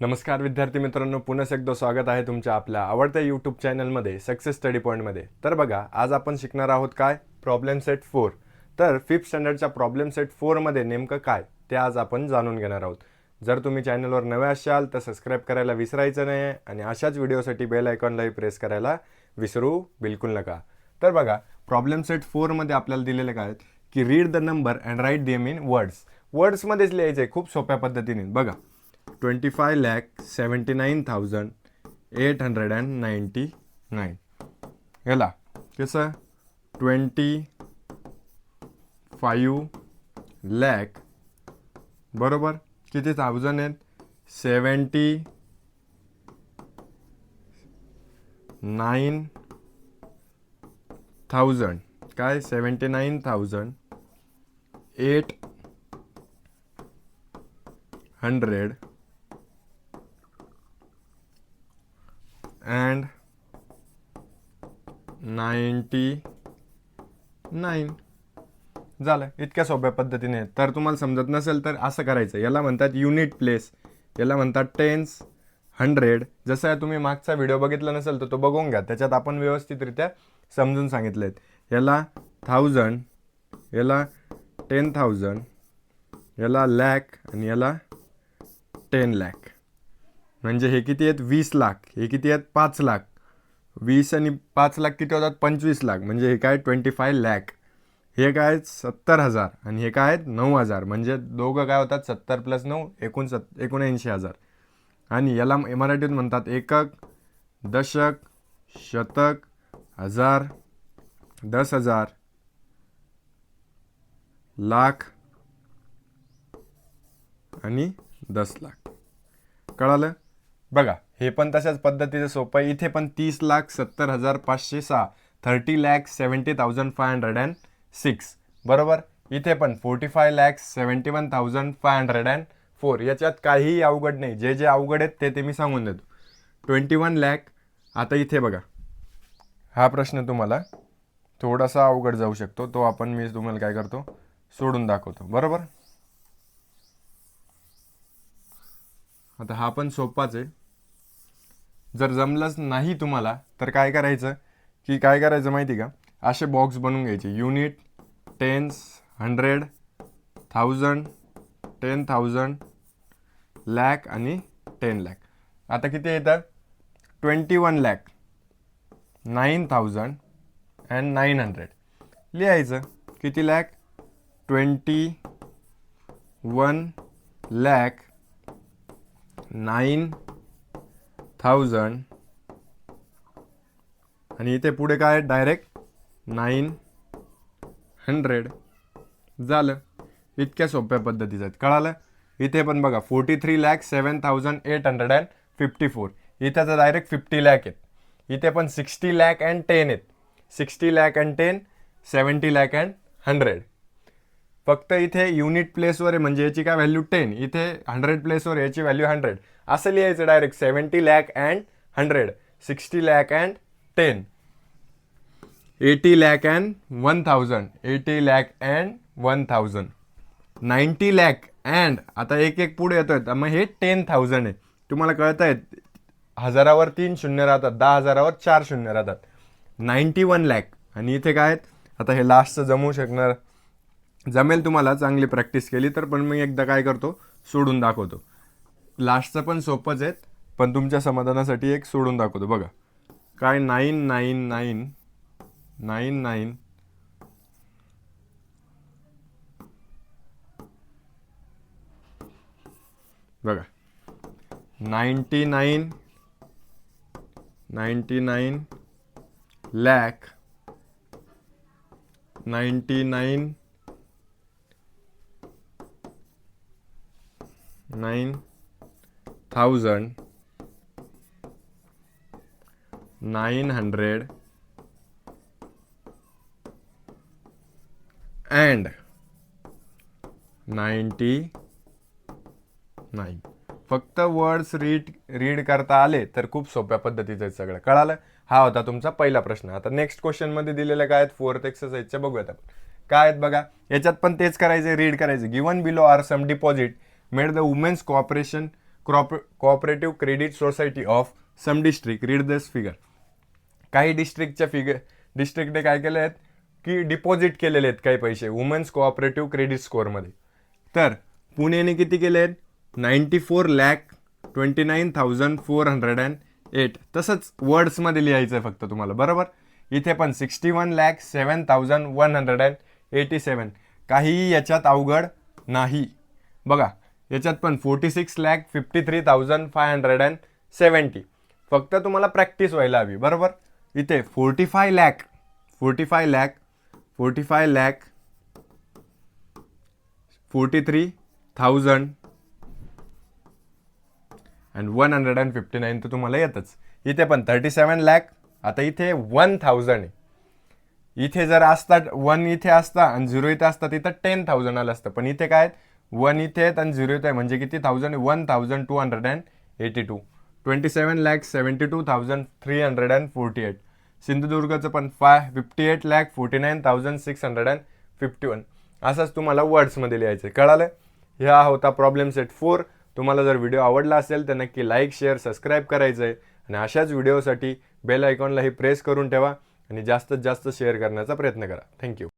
नमस्कार विद्यार्थी मित्रांनो, पुन्हा एकदा स्वागत आहे तुमच्या आपल्या आवडत्या यूट्यूब चॅनलमध्ये सक्सेस स्टडी पॉईंटमध्ये. तर बघा, आज आपण शिकणार आहोत काय, प्रॉब्लेम सेट 4. तर 5th स्टँडर्डच्या प्रॉब्लेम सेट 4मध्ये नेमकं काय ते आज आपण जाणून घेणार आहोत. जर तुम्ही चॅनलवर नवे असाल तर सबस्क्राईब करायला विसरायचं नाही आणि अशाच व्हिडिओसाठी बेल आयकॉनलाही प्रेस करायला विसरू बिलकुल नका. तर बघा, प्रॉब्लेम सेट 4मध्ये आपल्याला दिलेले काय आहेत की read the number and write them in words. वर्ड्समध्येच लिहायचं आहे, खूप सोप्या पद्धतीने. बघा, 25,79,899. याला कसं 25 lakh बरोबर किती थाउजंड आहेत, 79,000. काय 79,800 and 99 झालं. इतक्या सोप्या पद्धतीने. तर तुम्हाला समजत नसेल तर असं करायचं, याला म्हणतात युनिट प्लेस, याला म्हणतात टेन्स, 100. जसं तुम्ही मागचा व्हिडिओ बघितला नसेल तर तो बघून घ्या, त्याच्यात आपण व्यवस्थितरित्या समजून सांगितले आहेत. याला 1000, याला 10,000, याला लॅक आणि याला 10 lakh. म्हणजे हे किती आहेत, 20 लाख. हे किती आहेत, 5 लाख. 20 आणि 5 लाख किती होतात, 25 लाख. म्हणजे हे काय 25 lakh. हे काय आहेत 70,000 आणि हे काय आहेत 9,000. म्हणजे दोघं काय होतात 70 + 9 79,000. आणि याला मराठीत म्हणतात एकक, दशक, शतक, हजार, 10,000, लाख आणि 10 लाख. कळालं. बघा, हे पण तशाच पद्धतीचं सोपं आहे. इथे पण 30,70,506 30,70,506 बरोबर. इथे पण 45,71,504. याच्यात काहीही अवघड नाही. जे जे अवघड आहेत ते मी सांगून देतो. 21 lakh. आता इथे बघा, हा प्रश्न तुम्हाला थोडासा अवघड जाऊ शकतो, तो मी तुम्हाला काय करतो, सोडून दाखवतो. बरोबर. आता हा पण सोपाच आहे. जर जमलंच नाही तुम्हाला तर काय करायचं माहिती का, असे बॉक्स बनवून घ्यायचे. युनिट, टेन्स, 100, 1000, 10,000, लॅक आणि 10 lakh. आता किती येतं, 21 lakh, 9,900 लिहायचं. किती लॅक, 21 lakh 9,000 आणि इथे पुढे काय डायरेक्ट 900 झालं. इतक्या सोप्या पद्धतीचं आहेत. कळालं. इथे पण बघा 43,07,854. इथे तर डायरेक्ट 50 lakh आहेत. इथे पण 60 lakh and 10 आहेत. 60 lakh and 10, 70 lakh and 100. फक्त इथे युनिट प्लेसवर आहे म्हणजे याची काय व्हॅल्यू 10. इथे 100 प्लेसवर याची व्हॅल्यू 100. असं लिहायचं direct. 70 lakh and 100, 60 lakh and 10, 80 lakh and 1,000, 80 lakh and 1,000, 90 lakh and आता एक पुढे येतोय. मग हे 10,000 आहे. तुम्हाला कळत आहेत, 1000वर 3 शून्य राहतात, 10,000वर 4 शून्य राहतात. 91 lakh. आणि इथे काय आहेत, आता हे लास्टचं जमेल तुम्हाला चांगली प्रॅक्टिस केली तर. पण मी एकदा काय करतो, सोडून दाखवतो. लास्टचं पण सोपंच आहेत, पण तुमच्या समाधानासाठी एक सोडून दाखवतो. बघा काय, 99999 बघा, 99 lakh 99,900 and 99. फक्त वर्ड्स रीड करता आले तर खूप सोप्या पद्धतीचं आहे सगळं. कळालं. हा होता तुमचा पहिला प्रश्न. आता नेक्स्ट क्वेश्चनमध्ये दिलेले काय आहेत, 4th एक्सरसाइजच्या बघूयात आपण. काय आहेत बघा, याच्यात पण तेच करायचे, रीड करायचे. Given below are some deposit made the women's cooperation cooperative credit society of some district read this figure. काही डिस्ट्रिक्टने काय केले आहेत की डिपॉझिट केलेले आहेत काही पैसे वुमन्स कोऑपरेटिव्ह क्रेडिट स्कोअरमध्ये. तर पुणेने किती केले आहेत 94,29,408. तसंच वर्ड्समध्ये लिहायचं आहे फक्त तुम्हाला, बरोबर. इथे पण 61,07,187. काहीही याच्यात अवघड नाही. बघा याच्यात पण 46,53,570. फक्त तुम्हाला प्रॅक्टिस व्हायला हवी, बरोबर. इथे 45 लाख 43,159 तर तुम्हाला येतच. इथे पण 37 लाख. आता इथे 1,000 आहे. इथे जर असता 1 इथे असता आणि 0 इथे असता तिथं 10,000 आलं असतं. पण इथे काय 1 इथे आहेत आणि 0 इथे आहे म्हणजे किती 1000 1,282. 27,72,348. सिंधुदुर्गचं पण 58,49,651. असंच तुम्हाला वर्ड्समध्ये लिहायचं आहे. कळालं. हा होता प्रॉब्लेम सेट 4. तुम्हाला जर व्हिडिओ आवडला असेल तर नक्की लाईक शेअर सबस्क्राईब करायचं आहे आणि अशाच व्हिडिओसाठी बेल आयकॉनलाही प्रेस करून ठेवा आणि जास्तीत जास्त शेअर करण्याचा प्रयत्न करा. थँक्यू.